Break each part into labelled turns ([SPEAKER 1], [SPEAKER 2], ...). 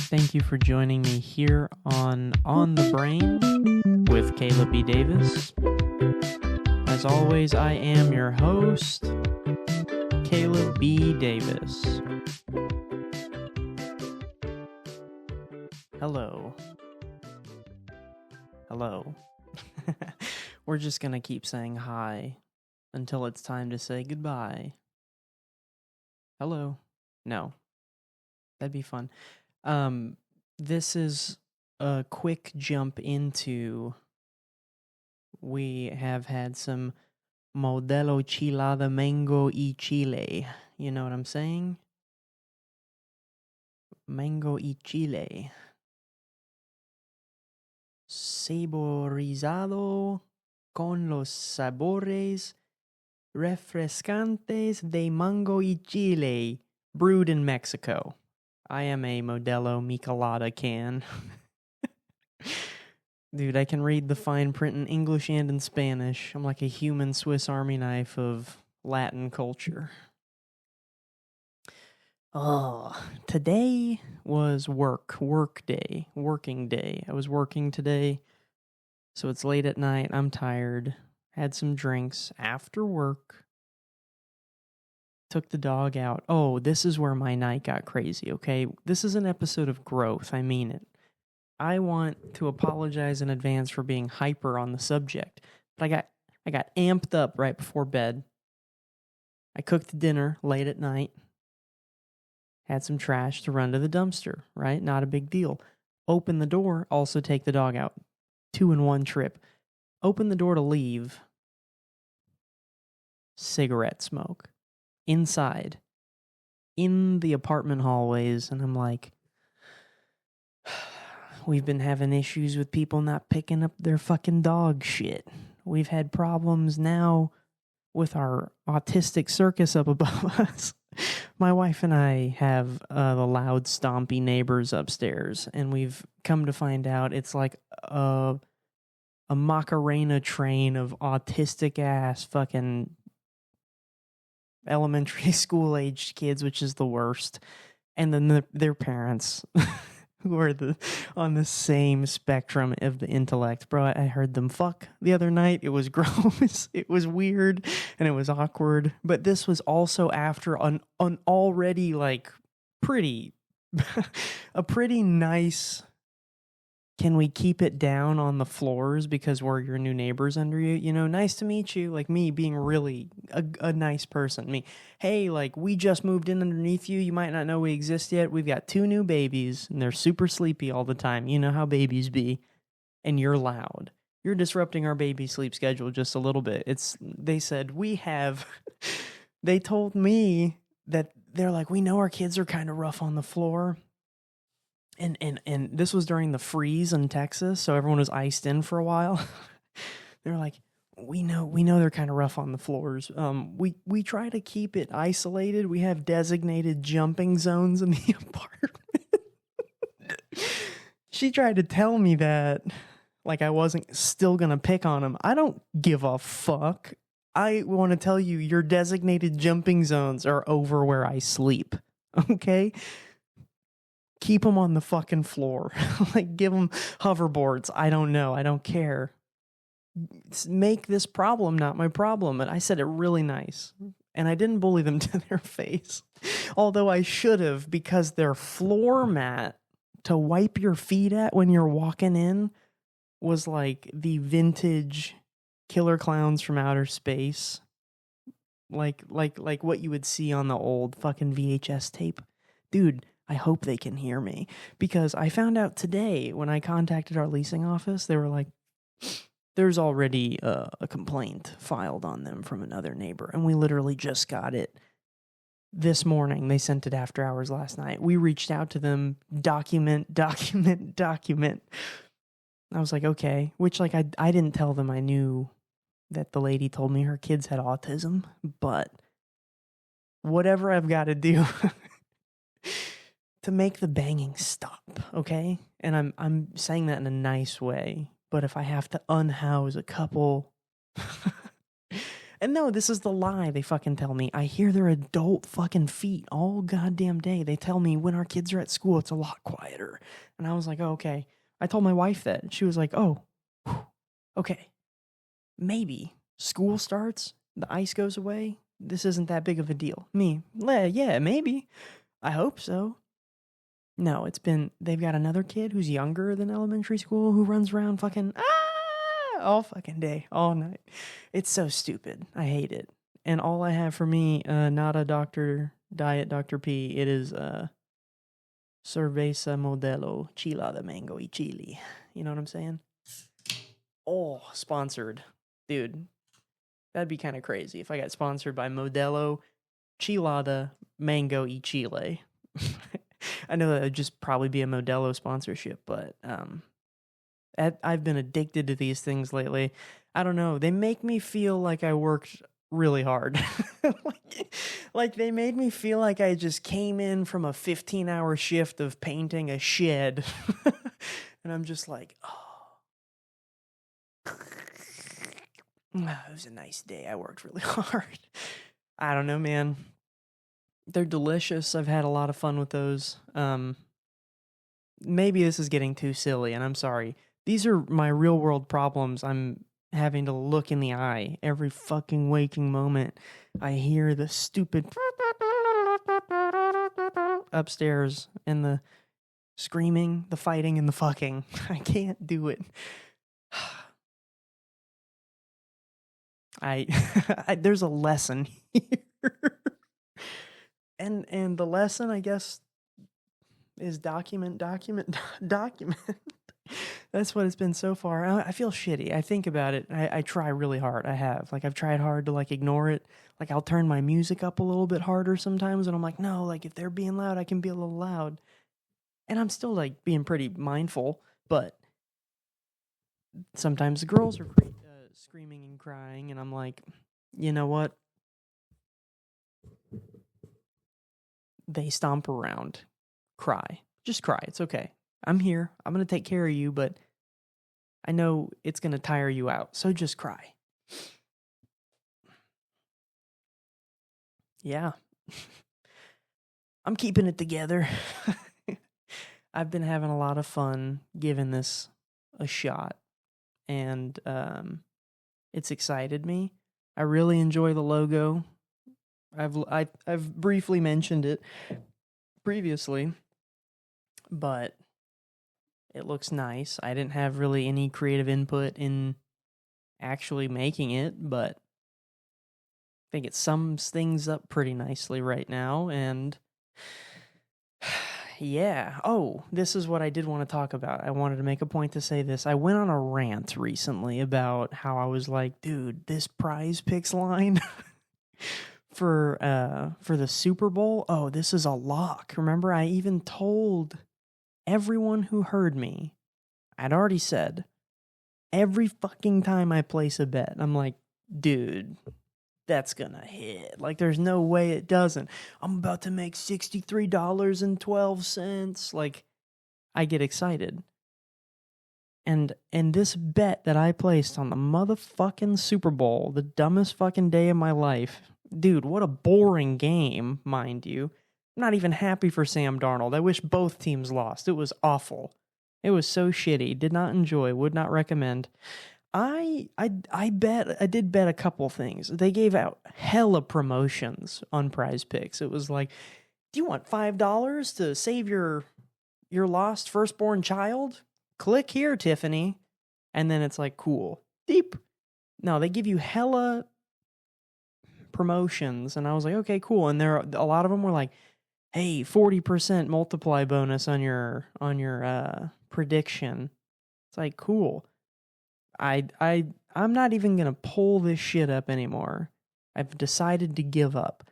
[SPEAKER 1] Thank you for joining me here on the Brain with Caleb B. Davis. As always, I am your host, Caleb B. Davis. Hello. We're just gonna keep saying hi until it's time to say goodbye. Hello. No. That'd be fun. This is a quick jump into, we have had some Modelo Chilada Mango y Chile. You know what I'm saying? Mango y Chile. Saborizado con los sabores refrescantes de mango y chile, brewed in Mexico. I am a Modelo Michelada can. Dude, I can read the fine print in English and in Spanish. I'm like a human Swiss Army knife of Latin culture. Today was working day. I was working today, so it's late at night. I'm tired. Had some drinks after work. Took the dog out. Oh, this is where my night got crazy, okay? This is an episode of growth. I mean it. I want to apologize in advance for being hyper on the subject, but I got amped up right before bed. I cooked dinner late at night. Had some trash to run to the dumpster, right? Not a big deal. Open the door, also take the dog out. 2-in-1 trip. Open the door to leave. Cigarette smoke. Inside. In the apartment hallways, and I'm like, we've been having issues with people not picking up their fucking dog shit. We've had problems now with our autistic circus up above us. My wife and I have the loud, stompy neighbors upstairs, and we've come to find out it's like a Macarena train of autistic-ass fucking elementary school-aged kids, which is the worst, and then their parents, who are on the same spectrum of the intellect. Bro, I heard them fuck the other night. It was gross. It was weird, and it was awkward. But this was also after an already, like, a pretty nice, can we keep it down on the floors because we're your new neighbors under you? You know, nice to meet you. Like me being really a nice person. Me, hey, like we just moved in underneath you. You might not know we exist yet. We've got 2 new babies and they're super sleepy all the time. You know how babies be. And you're loud. You're disrupting our baby sleep schedule just a little bit. They said they told me that they're like, we know our kids are kind of rough on the floor. And this was during the freeze in Texas, so everyone was iced in for a while. They're like, we know they're kind of rough on the floors. We try to keep it isolated. We have designated jumping zones in the apartment. She tried to tell me that, like I wasn't still gonna pick on them. I don't give a fuck. I want to tell you, your designated jumping zones are over where I sleep. Okay? Keep them on the fucking floor. Like, give them hoverboards. I don't know. I don't care. Make this problem not my problem. And I said it really nice. And I didn't bully them to their face. Although I should have, because their floor mat to wipe your feet at when you're walking in was like the vintage Killer Clowns from Outer Space. Like what you would see on the old fucking VHS tape. Dude, I hope they can hear me, because I found out today when I contacted our leasing office, they were like, there's already a complaint filed on them from another neighbor, and we literally just got it this morning. They sent it after hours last night. We reached out to them, document. I was like, okay, which like I didn't tell them I knew that the lady told me her kids had autism, but whatever I've got to do to make the banging stop, okay? And I'm saying that in a nice way, but if I have to unhouse a couple And no, this is the lie they fucking tell me. I hear their adult fucking feet all goddamn day. They tell me when our kids are at school, it's a lot quieter. And I was like, oh, okay. I told my wife that. She was like, oh, okay. Maybe school starts, the ice goes away. This isn't that big of a deal. Me, yeah, maybe. I hope so. No, they've got another kid who's younger than elementary school who runs around fucking, all fucking day, all night. It's so stupid. I hate it. And all I have for me, not a diet Dr. P, it is, Cerveza Modelo Chila de Mango y Chili. You know what I'm saying? Oh, sponsored. Dude, that'd be kind of crazy if I got sponsored by Modelo Chilada Mango y Chile. I know that would just probably be a Modelo sponsorship, but I've been addicted to these things lately. I don't know. They make me feel like I worked really hard. like they made me feel like I just came in from a 15-hour shift of painting a shed. And I'm just like, it was a nice day. I worked really hard. I don't know, man. They're delicious. I've had a lot of fun with those. Maybe this is getting too silly, and I'm sorry. These are my real world problems. I'm having to look in the eye every fucking waking moment. I hear the stupid upstairs and the screaming, the fighting, and the fucking. I can't do it. There's a lesson here. And the lesson, I guess, is document. That's what it's been so far. I feel shitty. I think about it. I try really hard. I have. Like, I've tried hard to, like, ignore it. Like, I'll turn my music up a little bit harder sometimes, and I'm like, no, like, if they're being loud, I can be a little loud. And I'm still, like, being pretty mindful, but sometimes the girls are screaming and crying, and I'm like, you know what? They stomp around. Cry. Just cry. It's okay. I'm here. I'm going to take care of you, but I know it's going to tire you out, so just cry. Yeah. I'm keeping it together. I've been having a lot of fun giving this a shot, and it's excited me. I really enjoy the logo. I've briefly mentioned it previously, but it looks nice. I didn't have really any creative input in actually making it, but I think it sums things up pretty nicely right now, and yeah. Oh, this is what I did want to talk about. I wanted to make a point to say this. I went on a rant recently about how I was like, dude, this Prize Picks line for the Super Bowl, oh, this is a lock. Remember, I even told everyone who heard me, I'd already said, every fucking time I place a bet, I'm like, dude, that's gonna hit. Like, there's no way it doesn't. I'm about to make $63.12. Like, I get excited. And this bet that I placed on the motherfucking Super Bowl, the dumbest fucking day of my life, dude, what a boring game, mind you. I'm not even happy for Sam Darnold. I wish both teams lost. It was awful. It was so shitty. Did not enjoy. Would not recommend. I did bet a couple things. They gave out hella promotions on Prize Picks. It was like, do you want $5 to save your lost firstborn child? Click here, Tiffany. And then it's like, cool. Deep. No, they give you hella promotions, and I was like, okay, cool. And a lot of them were like, hey, 40% multiply bonus on your prediction. It's like, cool. I'm not even gonna pull this shit up anymore. I've decided to give up.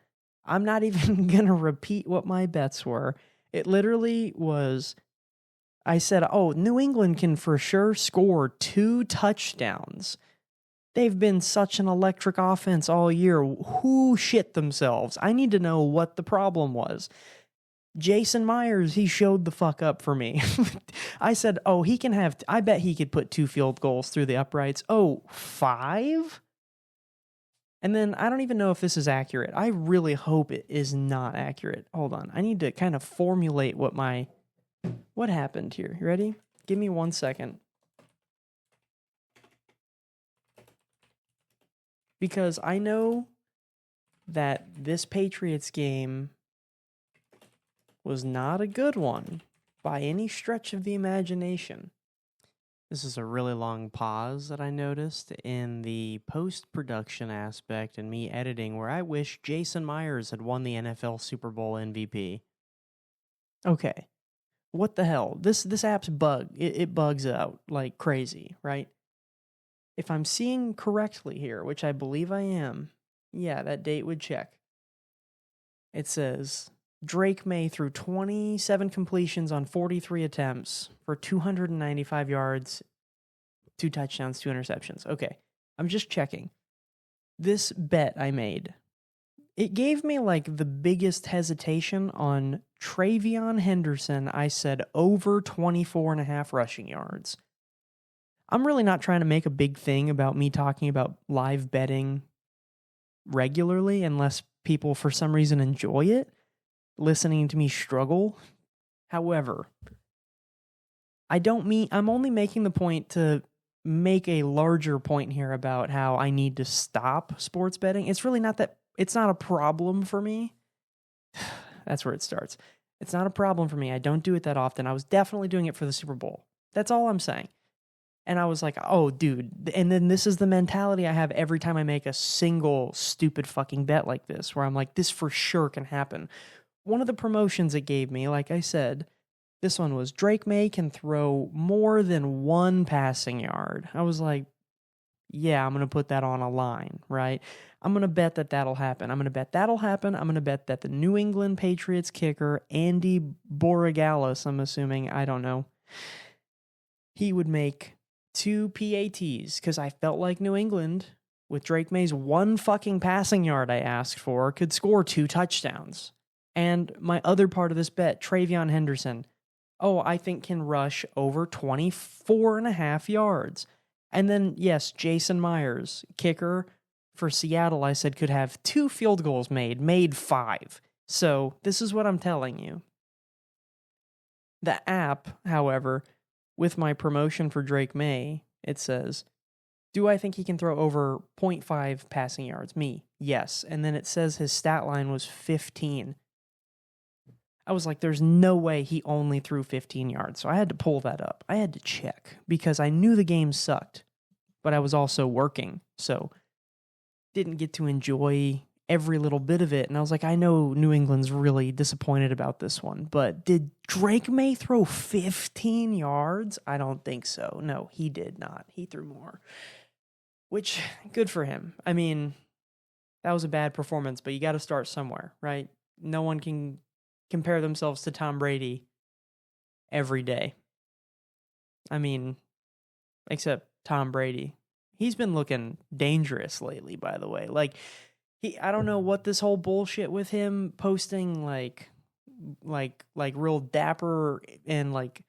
[SPEAKER 1] I'm not even gonna repeat what my bets were. It literally was, I said, oh, New England can for sure score 2 touchdowns. They've been such an electric offense all year. Who shit themselves? I need to know what the problem was. Jason Myers, he showed the fuck up for me. I said, oh, I bet he could put 2 field goals through the uprights. Oh, 5? And then I don't even know if this is accurate. I really hope it is not accurate. Hold on. I need to kind of formulate what happened here. You ready? Give me 1 second. Because I know that this Patriots game was not a good one by any stretch of the imagination. This is a really long pause that I noticed in the post-production aspect and me editing where I wish Jason Myers had won the NFL Super Bowl MVP. Okay. What the hell? This app's bug. It bugs out like crazy, right? If I'm seeing correctly here, which I believe I am, yeah, that date would check. It says Drake May threw 27 completions on 43 attempts for 295 yards, 2 touchdowns, 2 interceptions. Okay, I'm just checking. This bet I made, it gave me like the biggest hesitation on Travion Henderson. I said over 24.5 rushing yards. I'm really not trying to make a big thing about me talking about live betting regularly unless people for some reason enjoy it, listening to me struggle. However, I'm only making the point to make a larger point here about how I need to stop sports betting. It's really not that, it's not a problem for me. That's where it starts. It's not a problem for me. I don't do it that often. I was definitely doing it for the Super Bowl. That's all I'm saying. And I was like, oh, dude. And then this is the mentality I have every time I make a single stupid fucking bet like this, where I'm like, this for sure can happen. One of the promotions it gave me, like I said, this one was Drake May can throw more than 1 passing yard. I was like, yeah, I'm going to put that on a line, right? I'm going to bet that that'll happen. I'm going to bet that'll happen. I'm going to bet that the New England Patriots kicker, Andy Borogalis, I'm assuming, I don't know, he would make 2 PATs, because I felt like New England, with Drake May's 1 fucking passing yard I asked for, could score 2 touchdowns. And my other part of this bet, Travion Henderson, I think can rush over 24.5 yards. And then, yes, Jason Myers, kicker for Seattle, I said could have 2 field goals made 5. So this is what I'm telling you. The app, however, with my promotion for Drake May, it says, do I think he can throw over 0.5 passing yards? Me, yes. And then it says his stat line was 15. I was like, there's no way he only threw 15 yards. So I had to pull that up. I had to check because I knew the game sucked, but I was also working. So didn't get to enjoy every little bit of it. And I was like, I know New England's really disappointed about this one, but did Drake May throw 15 yards? I don't think so. No, he did not. He threw more, which good for him. I mean, that was a bad performance, but you got to start somewhere, right? No one can compare themselves to Tom Brady every day. I mean, except Tom Brady. He's been looking dangerous lately, by the way. Like, I don't know what this whole bullshit with him posting like real dapper and like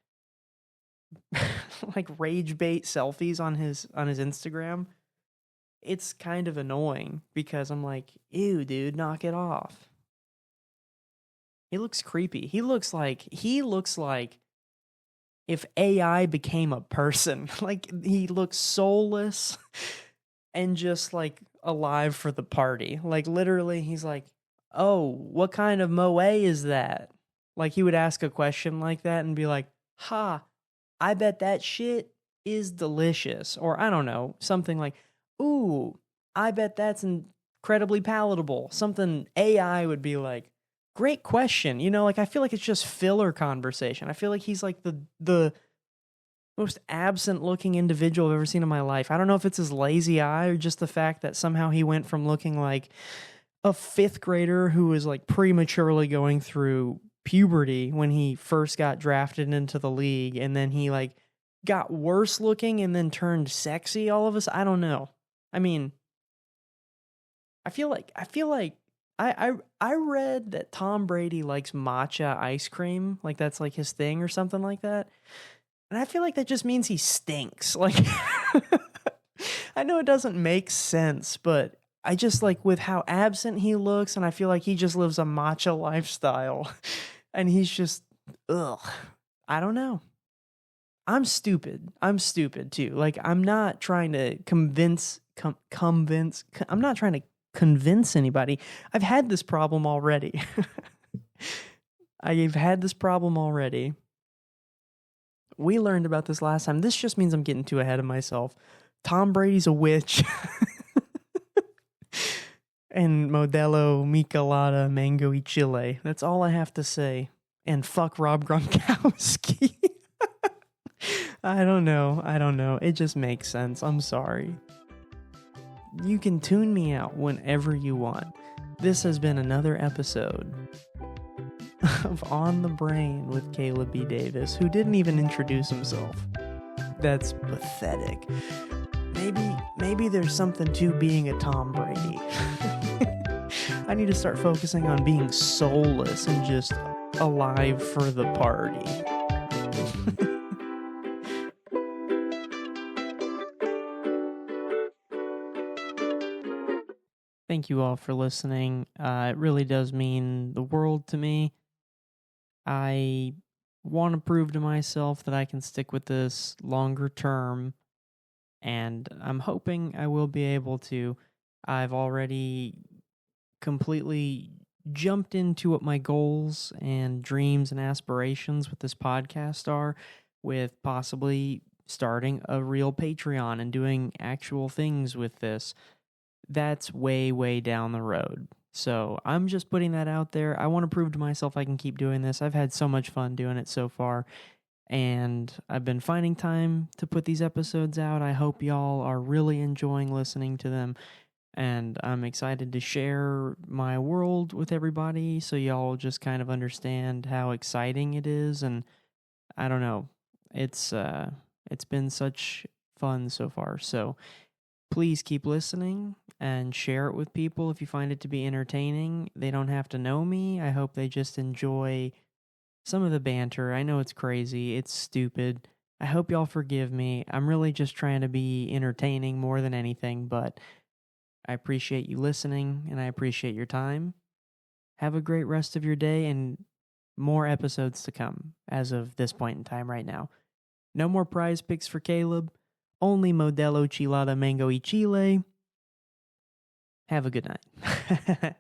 [SPEAKER 1] like rage bait selfies on his Instagram. It's kind of annoying because I'm like, ew, dude, knock it off. He looks creepy. He looks like if AI became a person. Like, he looks soulless and just like alive for the party. Like, literally, he's like, oh, what kind of moe is that? Like, he would ask a question like that and be like, ha, I bet that shit is delicious. Or I don't know, something like, ooh, I bet that's incredibly palatable. Something AI would be like, great question. You know, like, I feel like it's just filler conversation. I feel like he's like the most absent looking individual I've ever seen in my life. I don't know if it's his lazy eye or just the fact that somehow he went from looking like a 5th grader who was like prematurely going through puberty when he first got drafted into the league, and then he like got worse looking and then turned sexy all of a sudden. I don't know. I mean, I feel like I read that Tom Brady likes matcha ice cream, like that's like his thing or something like that. And I feel like that just means he stinks. Like, I know it doesn't make sense, but I just like with how absent he looks, and I feel like he just lives a matcha lifestyle. And he's just, ugh. I don't know. I'm stupid. I'm stupid too. Like, I'm not trying to I'm not trying to convince anybody. I've had this problem already. I've had this problem already. We learned about this last time. This just means I'm getting too ahead of myself. Tom Brady's a witch. And Modelo Michelada Mango y Chile. That's all I have to say. And fuck Rob Gronkowski. I don't know. It just makes sense. I'm sorry. You can tune me out whenever you want. This has been another episode of On the Brain with Caleb B. Davis, who didn't even introduce himself. That's pathetic. Maybe there's something to being a Tom Brady. I need to start focusing on being soulless and just alive for the party. Thank you all for listening. It really does mean the world to me. I want to prove to myself that I can stick with this longer term, and I'm hoping I will be able to. I've already completely jumped into what my goals and dreams and aspirations with this podcast are, with possibly starting a real Patreon and doing actual things with this. That's way, way down the road. So I'm just putting that out there. I want to prove to myself I can keep doing this. I've had so much fun doing it so far, and I've been finding time to put these episodes out. I hope y'all are really enjoying listening to them, and I'm excited to share my world with everybody so y'all just kind of understand how exciting it is. And I don't know, it's been such fun so far. So please keep listening and share it with people if you find it to be entertaining. They don't have to know me. I hope they just enjoy some of the banter. I know it's crazy. It's stupid. I hope y'all forgive me. I'm really just trying to be entertaining more than anything, but I appreciate you listening and I appreciate your time. Have a great rest of your day and more episodes to come as of this point in time right now. No more prize picks for Caleb. Only Modelo Chilada Mango y Chile. Have a good night.